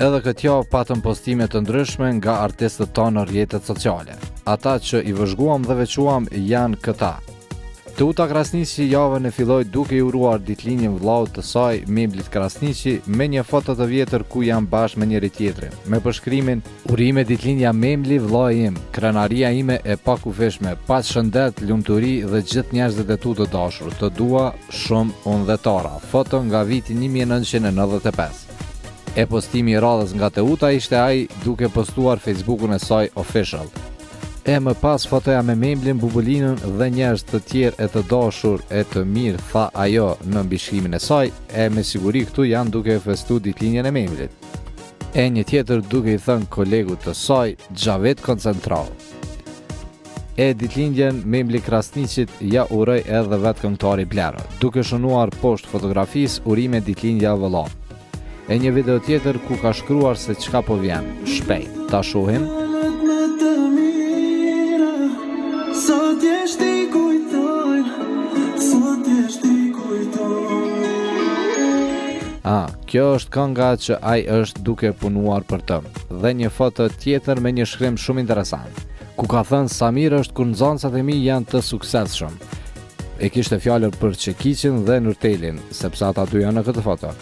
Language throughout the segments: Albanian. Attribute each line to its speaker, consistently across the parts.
Speaker 1: Edhe këtë javë patëm postime të ndryshme nga artistët tonë në rrjetet sociale. Ata që i vëzhguam dhe vequam janë këta. Teuta Krasniqi javën e filloi duke i uruar ditëlinjën vllaut të saj, Memblit Krasniqi, me një foto të vjetër ku janë bashkë me njëri tjetrin, me përshkrimin: "Urime ditëlinja Membli, vllai im, krenaria ime e pakufishme, pas shëndet, lumturi dhe gjithë njerëzit e tu të dashur, të dua shumë unë dhe Tara." Foto nga viti 1995. E postimi i radhës nga Teuta ishte ai duke postuar Facebookun e saj official. E më pas fotoja me Memblin, Bubulinën dhe njerëz të tjerë e të dashur e të mirë, tha ajo në mbishkrimin e saj, e me siguri këtu janë duke festu ditëlinjën e Memblit. E një tjetër duke i thënë kolegut të saj, Xhavet koncentrau. E ditëlindjen Membli Krasniqit ja uroi edhe vetë këngëtari Blero, duke shënuar poshtë fotografisë urime ditëlindja vëlla. E një video tjetër ku ka shkruar se çka po vjen, shpejt, ta shohim. Kjo është kënga që ai është duke punuar për të, dhe një foto tjetër me një shkrim shumë interesant, ku ka thënë Samir është kur nxënësat e mi janë të suksesshëm. E kishte fjalën për Çekiçin dhe Nurtelin, sepse ata dy janë në këtë foto.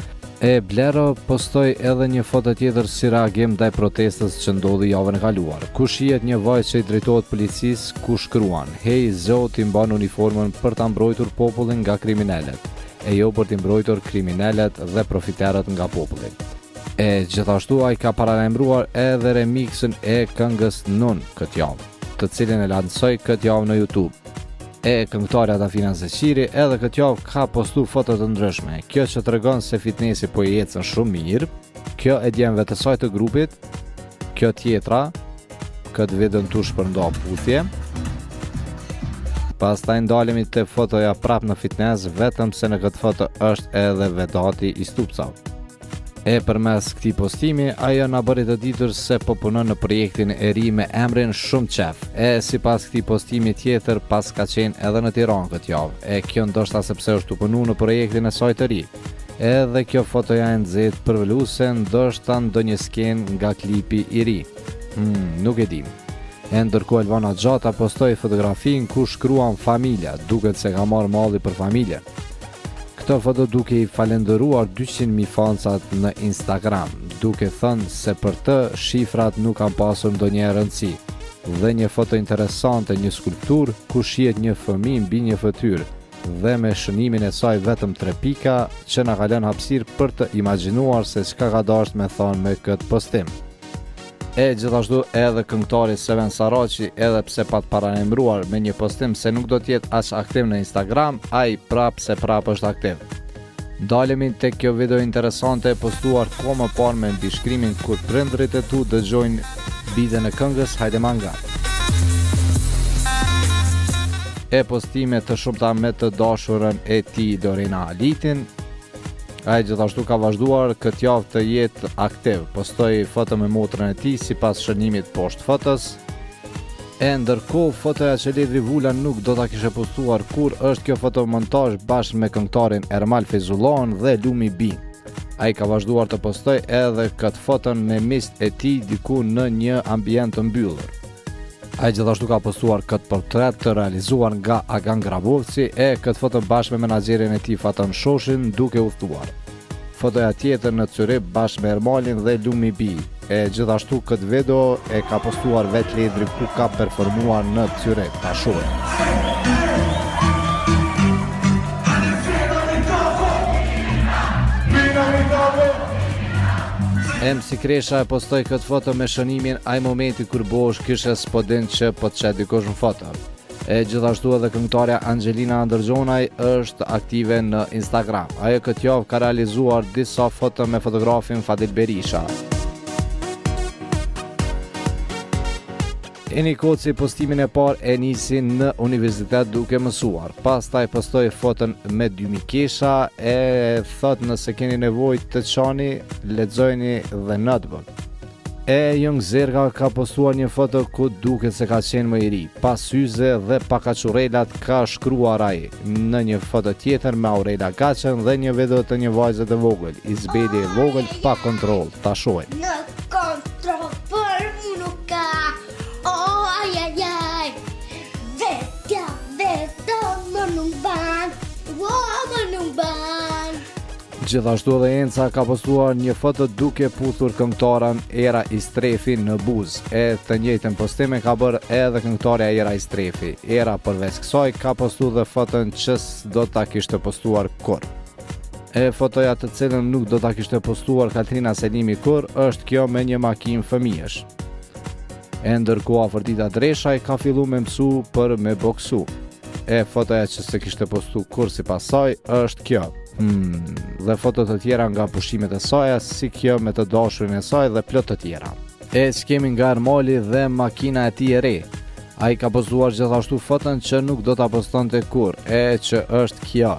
Speaker 1: E Blero postoi edhe një foto tjetër si reagim ndaj protestës që ndodhi javën e kaluar, ku shihet një vajzë që i drejtohet policisë, ku shkruan: "Hej, Zoti mban uniformën për ta mbrojtur popullin nga kriminalet, e jo për t'i mbrojtur kriminalet dhe profiterët nga populli." E gjithashtu ai ka paralajmëruar edhe remixin e këngës Nun këtë javë, të cilën e lansoi këtë javë në YouTube. E këngëtarja Dafina Zeqiri edhe këtë javë ka postu foto të ndryshme, kjo që tregon se fitnesi po i ecën shumë mirë, kjo e djemve të saj të grupit, kjo tjetra, këtë video në tu shpërndo puthje. Pastaj ndalemi te fotoja prap në fitnes, vetëm se në këtë foto është edhe Vedati i Stupcav. E përmes këtij postimi, ajo na bëri të ditur se po punon në projektin e ri me emrin Shumë Qef. E sipas këtij postimi tjetër, pas ka qenë edhe në Tiranë këtë javë. E kjo ndoshta sepse është punuar në projektin e saj të ri. Edhe kjo fotoja e nxehtë përvoluese, ndoshta ndonjë skenë nga klipi i ri. Nuk e dim. E ndërkohë Elvana Xhata postoi fotografin ku shkruan familja, duket se ka marrë malli për familjen. Këtë foto duke i falenderuar 200.000 fansat në Instagram, duke thënë se për të shifrat nuk kanë pasur ndonjë rëndësi. Dhe një foto interesante, një skulptur ku shihet një fëmijë mbi një fytyrë dhe me shënimin e saj vetëm 3 pika që na ka lënë hapësirë për të imagjinuar se çka ka dashur me thonë me këtë postim. E gjithashtu edhe këngëtari Seven Saraçi, edhe pse pat paralajmëruar me një postim se nuk do t'jetë as aktiv në Instagram, ai prap është aktiv. Ndalemi tek kjo video interesante postuar kohë më parë me mbishkrimin kur prindrit e tu dëgjojnë biden e këngës Hajde Manga. E postime të shumta me të dashurën e tij Lorena Alitin. Ai gjithashtu ka vazhduar këtë javë të jetë aktiv, postoi foto me motrën e tij sipas shënimit poshtë fotos. E ndërkohë fotoja që Ledri Vula nuk do ta kishte postuar kur është kjo fotomontazh bashkë me këngëtarin Ermal Feyzullahun dhe Lumi B. Ai ka vazhduar të postoj edhe këtë foton me mist e tij diku në një ambient të mbyllur. Ai gjithashtu ka postuar këtë portret të realizuar nga Agan Grabovci e këtë foto bashkë me menaxherin e tij Fatan Shoshin duke udhëtuar. Fotoja tjetër në Zyrich bashkë me Ermalin dhe Lumi B. E gjithashtu këtë video e ka postuar vetë Ledri ku ka performuar në Zyrich. Ta shohim. MC Kresha e postoi këtë foto me shënimin ai momenti kur Bosh kishte spodin që po të çet dikush në foto. E gjithashtu edhe këngëtarja Angelina Ndërgjonaj është aktive në Instagram. Ajo këtë javë ka realizuar disa foto me fotografin Fadil Berisha. Eni Koci postimin e parë e nisi në universitet duke mësuar. Pastaj postoi foton me Dymi Kesha e thot nëse keni nevojë të çani, lexojeni dhe notebook. Young Zerga ka postuar një foto ku duket se ka qenë më i ri, pa syze dhe pa kaçurrelat, ka shkruar ai. Në një foto tjetër me Aurela Gaçën dhe një video të një vajze të vogël, Izbeli e vogël pa kontroll. Ta shohim.
Speaker 2: Në kontroll për mu nuk ka. Oh, ai. Vetja më nuk ban. Më nuk ban.
Speaker 1: Gjithashtu edhe Enca ka postuar një foto duke puthur këngëtaren Era Istrefi në buzë. Të njëjtën postime ka bërë edhe këngëtarja Era Istrefi. Era përveç kësaj ka postuar dhe foton që do ta kishte postuar kur. Fotoja të cilën nuk do ta kishte postuar Katrina Selimi kur është kjo me një makinë fëmijësh. Ndërkohë Afërdita Dreshaj ka filluar me mësu për me boksu. Fotoja që se kishte postu kur sipas saj është kjo. Dhe foto të tjera nga pushimet e saj, si kjo me të dashurin e saj dhe plot të tjera. S'kemi nga Ermoli dhe makina e tij e re. Ai ka postuar gjithashtu foton që nuk do ta postonte kur, që është kjo.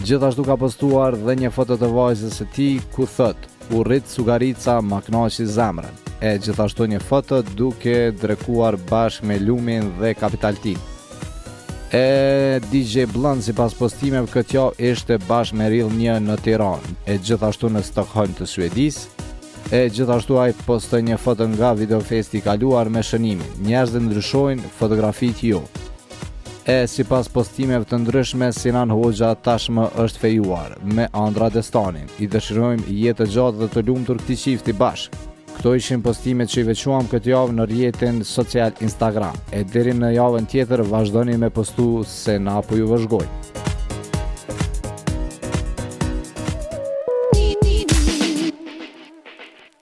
Speaker 1: Gjithashtu ka postuar dhe një foto të vajzës së tij ku thot: "U rrit Sugarica, ma knaqi zemrën." Gjithashtu një foto duke drekuar bashkë me Lumin dhe Kapitaltin. DJ Blunt si pas postimeve këtë javë ishte bashkë me Real 1 në Tiranë, gjithashtu në Stockholm të Suedisë. Gjithashtu ai postoi një foto nga videofesti i kaluar me shënimin: "Njerëzit ndryshojnë, fotografitë jo." Si pas postimeve të ndryshme, Sinan Hoxha tashmë është fejuar me Andra Destanin. I dëshirojmë jetë të gjatë dhe të lumtur këtij çifti bashkë. Këto ishin postimet që i veçuam këtë javë në rrjetin social Instagram. Deri në javën tjetër vazhdoni me postu se na po ju vëzhgoj.